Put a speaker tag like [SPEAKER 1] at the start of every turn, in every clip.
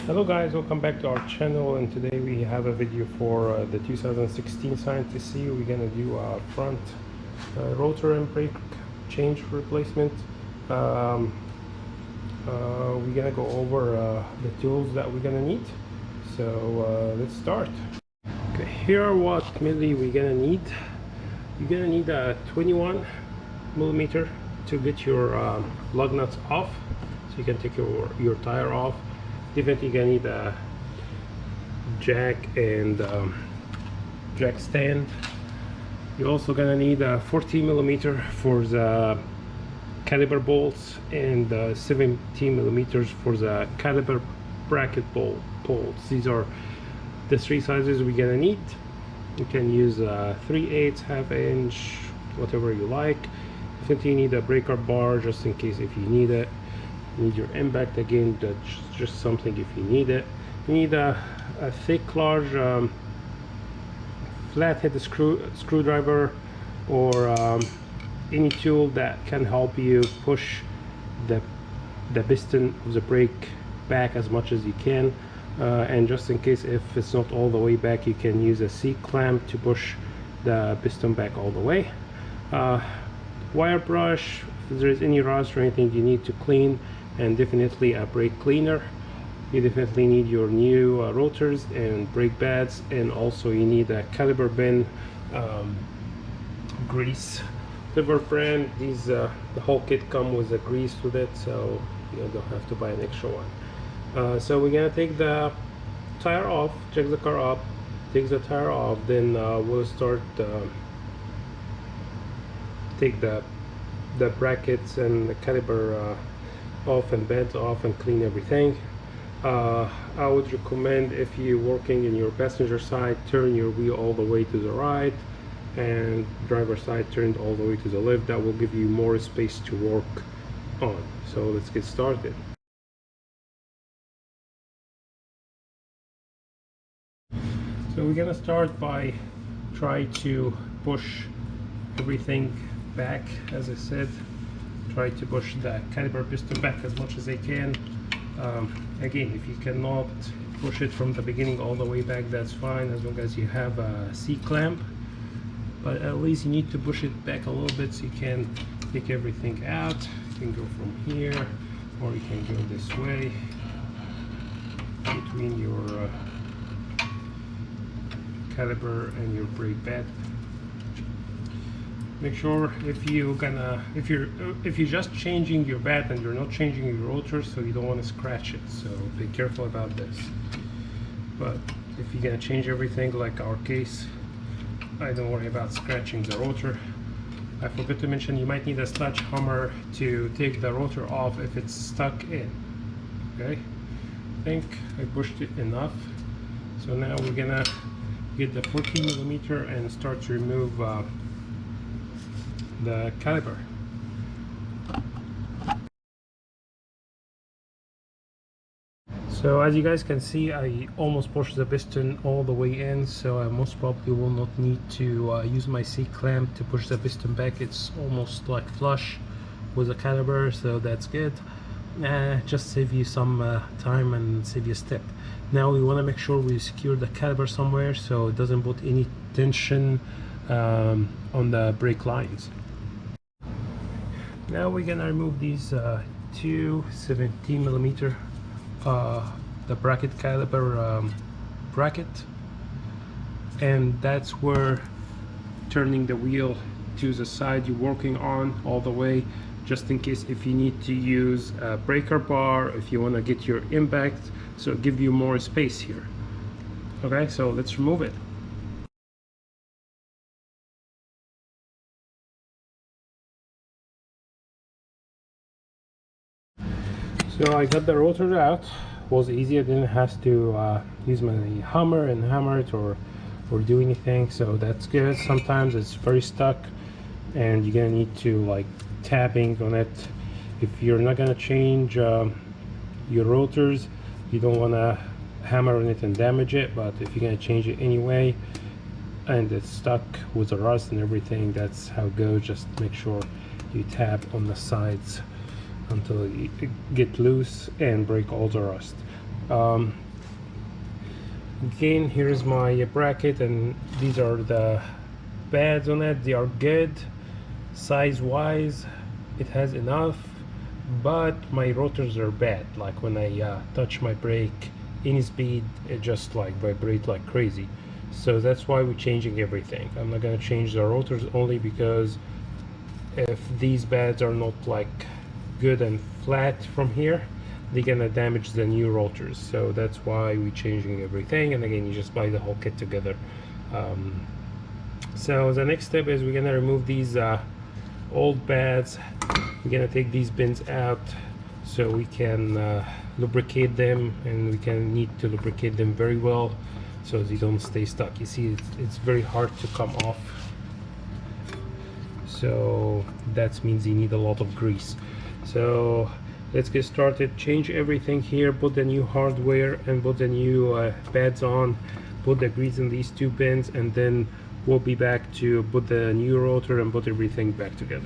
[SPEAKER 1] Hello guys, welcome back to our channel, and today we have a video for the 2016 Scion TC. We're gonna do a front rotor and brake change replacement. We're gonna go over the tools that we're gonna need. So let's start. Okay, here are what mainly we're gonna need. You're gonna need a 21 millimeter to get your lug nuts off, so you can take your tire off. Definitely gonna need a jack and jack stand. You're also gonna need a 14 millimeter for the caliper bolts and 17 millimeters for the caliper bracket bolts. These are the three sizes we're gonna need. You can use 3/8, half inch, whatever you like. Definitely need a breaker bar just in case if you need it. You need your impact again, that's just something if you need it. You need a thick, large flathead screwdriver or any tool that can help you push the piston of the brake back as much as you can. And just in case if it's not all the way back, you can use a C-clamp to push the piston back all the way. Wire brush, if there is any rust or anything you need to clean, and definitely a brake cleaner. You definitely need your new rotors and brake pads, and also you need a caliper bin, grease, whatever brand. These the whole kit come with a grease with it, so you don't have to buy an extra one. So we're gonna take the tire off, check the car up, take the tire off, then we'll start take the brackets and the caliper off and beds off and clean everything. I would recommend, if you're working in your passenger side, turn your wheel all the way to the right, and driver side turned all the way to the left. That will give you more space to work on. So let's get started. So we're gonna start by trying to push everything back. As I said, try to push the caliper piston back as much as I can. Again, if you cannot push it from the beginning all the way back, that's fine, as long as you have a C-clamp, but at least you need to push it back a little bit so you can take everything out. You can go from here, or you can go this way between your caliper and your brake pad. Make sure if you're just changing your bed and you're not changing your rotor, so you don't want to scratch it, so be careful about this. But if you're gonna change everything like our case, I don't worry about scratching the rotor. I forgot to mention you might need a sledgehammer to take the rotor off if it's stuck in. Okay, I think I pushed it enough. So now we're gonna get the 14 millimeter and start to remove the caliper. So as you guys can see, I almost pushed the piston all the way in, so I most probably will not need to use my C-clamp to push the piston back. It's almost like flush with the caliper, so that's good. Just save you some time and save you a step. Now we want to make sure we secure the caliper somewhere so it doesn't put any tension on the brake lines. Now we're gonna remove these two 17 millimeter the bracket caliper bracket, and that's where turning the wheel to the side you're working on all the way, just in case if you need to use a breaker bar, if you want to get your impact, so give you more space here. Okay, so let's remove it. So I got the rotor out. Was easy. I didn't have to use my hammer and hammer it or do anything, so that's good. Sometimes it's very stuck and you're gonna need to like tapping on it. If you're not gonna change your rotors, you don't want to hammer on it and damage it, but if you're gonna change it anyway and it's stuck with the rust and everything, that's how it goes. Just make sure you tap on the sides until you get loose and break all the rust. um, again, here's my bracket, and these are the pads on it. They are good size wise, it has enough, but my rotors are bad. Like when I touch my brake any speed, it just like vibrate like crazy. So that's why we're changing everything. I'm not gonna change the rotors only because if these pads are not like good and flat from here, they're gonna damage the new rotors. So that's why we're changing everything. And again, you just buy the whole kit together. So the next step is we're gonna remove these old pads. We're gonna take these bins out so we can lubricate them, and we can need to lubricate them very well so they don't stay stuck. You see, it's very hard to come off, so that means you need a lot of grease. So let's get started. Change everything here, put the new hardware and put the new pads on, put the grease in these two bins, and then we'll be back to put the new rotor and put everything back together.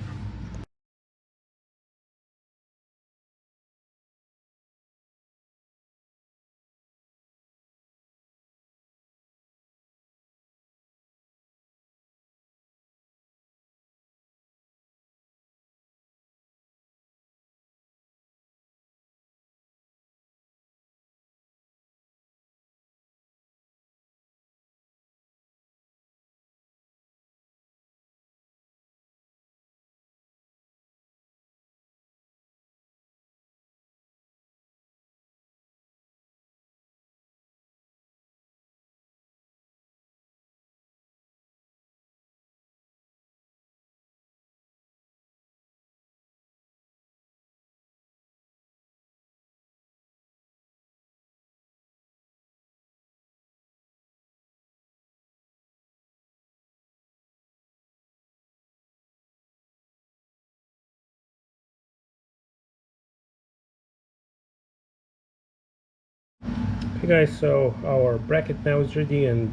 [SPEAKER 1] Okay guys, so our bracket now is ready, and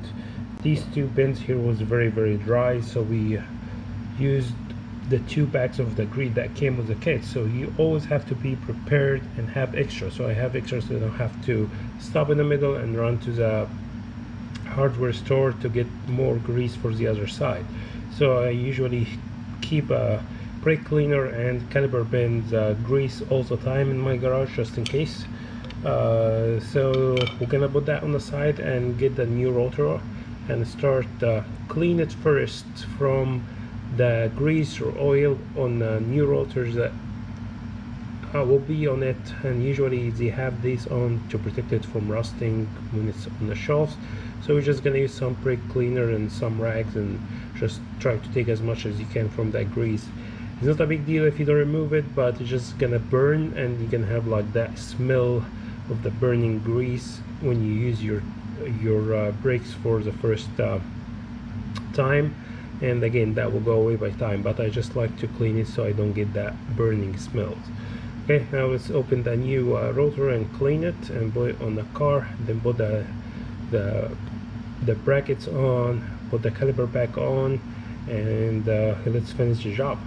[SPEAKER 1] these two bins here was very dry, so we used the 2 bags of the grease that came with the kit. So you always have to be prepared and have extra. So I have extra so I don't have to stop in the middle and run to the hardware store to get more grease for the other side. So I usually keep a brake cleaner and caliper bins grease all the time in my garage just in case. So we're gonna put that on the side and get the new rotor and start clean it first from the grease or oil on the new rotors that will be on it, and usually they have this on to protect it from rusting when it's on the shelves. So we're just gonna use some brake cleaner and some rags and just try to take as much as you can from that grease. It's not a big deal if you don't remove it, but it's just gonna burn, and you can have like that smell of the burning grease when you use your brakes for the first time. And again, that will go away by time, but I just like to clean it so I don't get that burning smells. Okay, now let's open the new rotor and clean it and put it on the car, then put the brackets on, put the caliper back on, and let's finish the job.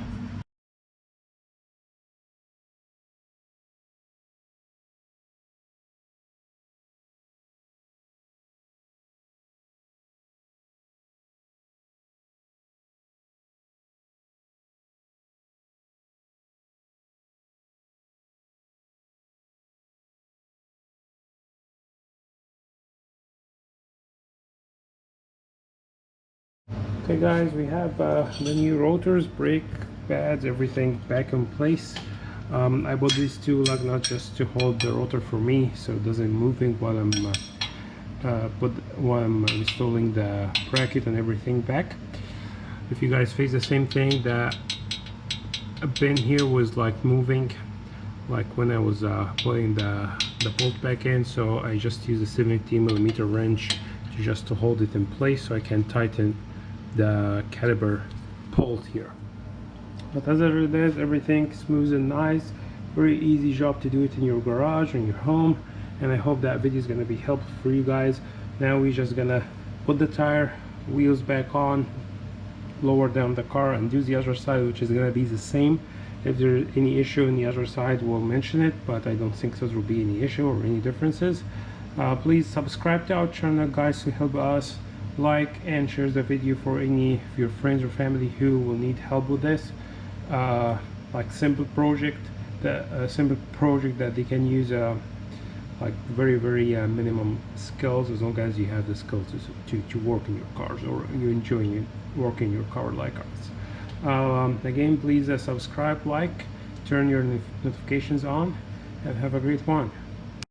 [SPEAKER 1] Okay guys, we have the new rotors, brake pads, everything back in place. I bought these two lug nuts just to hold the rotor for me so it doesn't moving while I'm installing the bracket and everything back. If you guys face the same thing, the pin here was like moving like when I was putting the bolt back in, so I just used a 70mm wrench to just to hold it in place so I can tighten the caliper bolt here. But other than that, everything smooth and nice. Very easy job to do it in your garage or in your home, and I hope that video is going to be helpful for you guys. Now we're just gonna put the tire wheels back on, lower down the car, and do the other side, which is going to be the same. If there's any issue in the other side, we'll mention it, but I don't think there will be any issue or any differences. Please subscribe to our channel, guys, to help us. Like and share the video for any of your friends or family who will need help with this. Like simple project that they can use, like very minimum skills, as long as you have the skills to work in your cars, or you enjoy working in your car like us. Again, please subscribe, like, turn your notifications on, and have a great one.